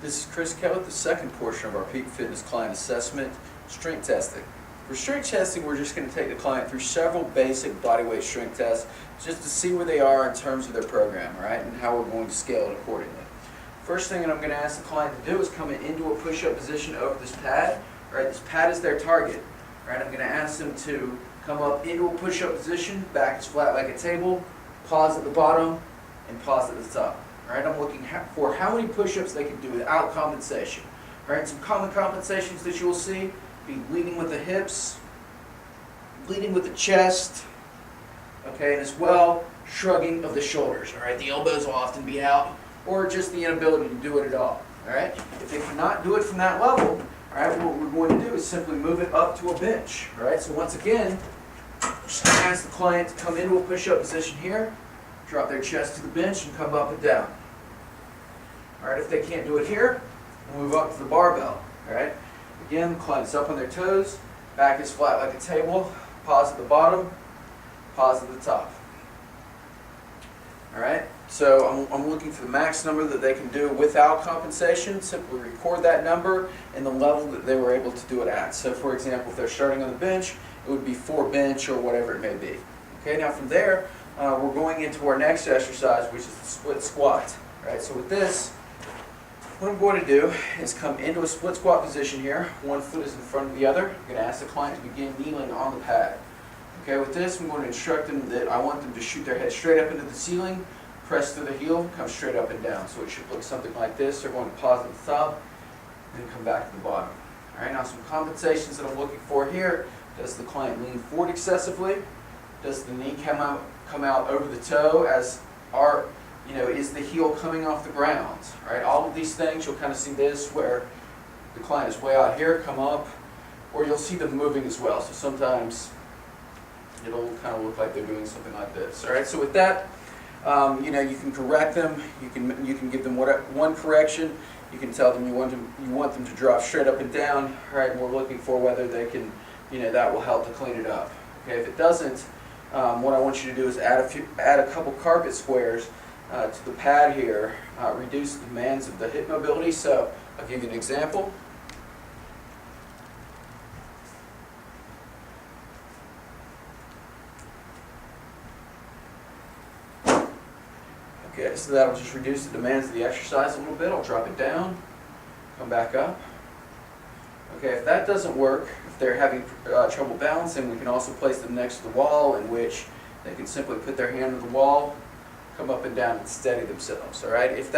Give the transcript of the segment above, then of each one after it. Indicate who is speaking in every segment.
Speaker 1: This is Chris Kellett, the second portion of our Peak Fitness Client Assessment, Strength Testing. For strength testing, we're just going to take the client through several basic bodyweight strength tests just to see where they are in terms of their program, right, and how we're going to scale it accordingly. First thing that I'm going to ask the client to do is come into a push-up position over this pad. Right, this pad is their target. Right, I'm going to ask them to come up into a push-up position, back is flat like a table, pause at the bottom, and pause at the top. Right, I'm looking for how many push-ups they can do without compensation. Right, some common compensations that you will see be leading with the hips, leading with the chest, okay, and as well shrugging of the shoulders. All right, the elbows will often be out, or just the inability to do it at all. All right, if they cannot do it from that level, all right, what we're going to do is simply move it up to a bench. All right, so once again, just going to ask the client to come into a push-up position here, drop their chest to the bench, and come up and down. All right, if they can't do it here, we'll move up to the barbell. All right, again, the client's up on their toes, back is flat like a table, pause at the bottom, pause at the top. All right, so I'm looking for the max number that they can do without compensation. Simply record that number and the level that they were able to do it at. So for example, if they're starting on the bench, it would be 4 bench or whatever it may be. Okay, now from there, we're going into our next exercise, which is the split squat. All right, so with this, what I'm going to do is come into a split squat position here. One foot is in front of the other. I'm going to ask the client to begin kneeling on the pad. Okay, with this, I'm going to instruct them that I want them to shoot their head straight up into the ceiling, press through the heel, come straight up and down. So it should look something like this. They're going to pause at the top, then come back to the bottom. All right, now some compensations that I'm looking for here. Does the client lean forward excessively? Does the knee come out over the toe? Is the heel coming off the ground? All right, all of these things, you'll kind of see this where the client is way out here, come up, or you'll see them moving as well. So sometimes it'll kind of look like they're doing something like this. All right, so with that, you can correct them. You can give them one correction. You can tell them you want them to drop straight up and down. All right, and we're looking for whether they can, that will help to clean it up. Okay, if it doesn't, what I want you to do is add a couple carpet squares to the pad here. Reduce the demands of the hip mobility. So I'll give you an example. Okay, so that will just reduce the demands of the exercise a little bit. I'll drop it down, come back up. Okay, if that doesn't work, if they're having trouble balancing, we can also place them next to the wall, in which they can simply put their hand on the wall, come up and down and steady themselves. All right, if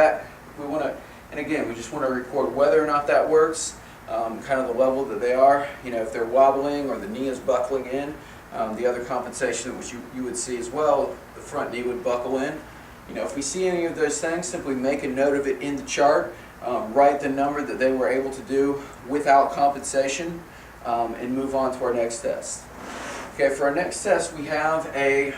Speaker 1: we want to, and again, we just want to record whether or not that works, kind of the level that they are. If they're wobbling or the knee is buckling in, the other compensation which you would see as well, the front knee would buckle in. If we see any of those things, simply make a note of it in the chart, write the number that they were able to do without compensation, and move on to our next test. Okay, for our next test, we have a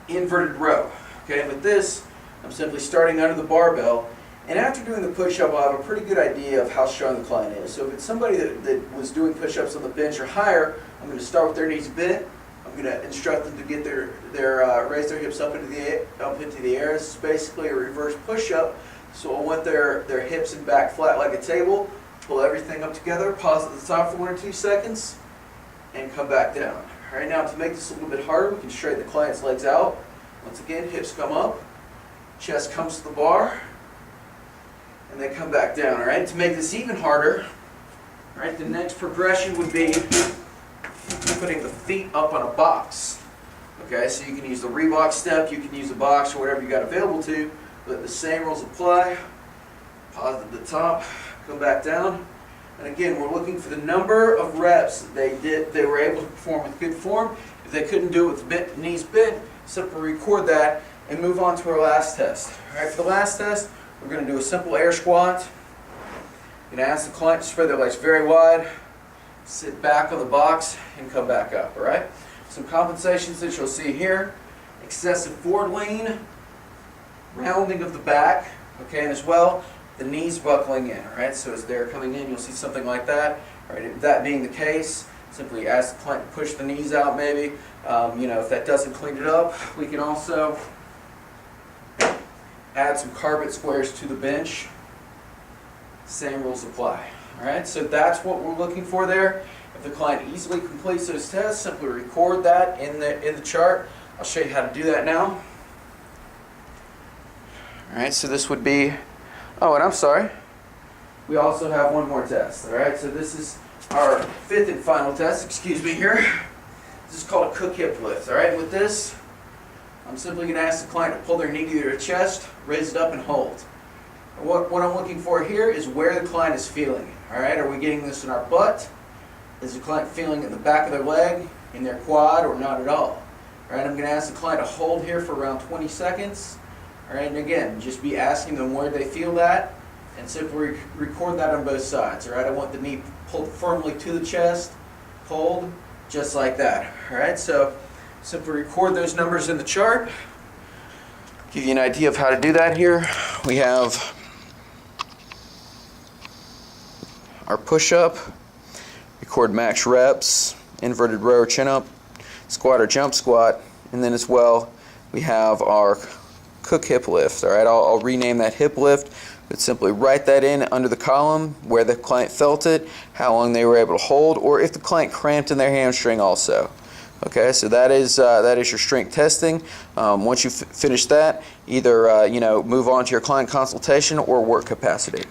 Speaker 1: inverted row. Okay, with this, I'm simply starting under the barbell, and after doing the push-up, I'll have a pretty good idea of how strong the client is. So if it's somebody that was doing push-ups on the bench or higher, I'm going to start with their knees bent. I'm going to instruct them to get raise their hips up into the air. This is basically a reverse push-up. So I want their hips and back flat like a table. Pull everything up together. Pause at the top for 1 or 2 seconds, and come back down. All right, now to make this a little bit harder, we can straighten the client's legs out. Once again, hips come up, chest comes to the bar, and they come back down. All right, to make this even harder, all right, the next progression would be putting the feet up on a box. Okay, so you can use the Reebok step, you can use a box or whatever you got available to, but the same rules apply. Pause at the top, come back down, and again, we're looking for the number of reps that they were able to perform with good form. If they couldn't do it with knees bent, simply record that and move on to our last test. All right, for the last test, we're going to do a simple air squat. I'm going to ask the client to spread their legs very wide, sit back on the box, and come back up. All right. Some compensations that you'll see here: excessive forward lean, rounding of the back, okay, and as well the knees buckling in. All right. So as they're coming in, you'll see something like that. All right. If that being the case, simply ask the client to push the knees out. Maybe, if that doesn't clean it up, we can also add some carpet squares to the bench. Same rules apply. All right, so that's what we're looking for there. If the client easily completes those tests, simply record that in the chart. I'll show you how to do that now. All right, so this would be, oh, and I'm sorry, we also have one more test. All right, so this is our fifth and final test, excuse me here. This is called a Cook hip lift. All right, with this, I'm simply going to ask the client to pull their knee to their chest, raise it up, and hold. What I'm looking for here is where the client is feeling. All right, are we getting this in our butt? Is the client feeling it in the back of their leg, in their quad, or not at all? All right, I'm going to ask the client to hold here for around 20 seconds. All right, and again, just be asking them where they feel that, and simply record that on both sides. All right, I want the knee pulled firmly to the chest, pulled, just like that. All right, so simply record those numbers in the chart. Give you an idea of how to do that here. We have our push-up, record max reps, inverted row or chin-up, squat or jump squat, and then as well we have our Cook hip lift. All right, I'll rename that hip lift, but simply write that in under the column where the client felt it, how long they were able to hold, or if the client cramped in their hamstring also. Okay, so that is your strength testing. Once you finish that, either move on to your client consultation or work capacity.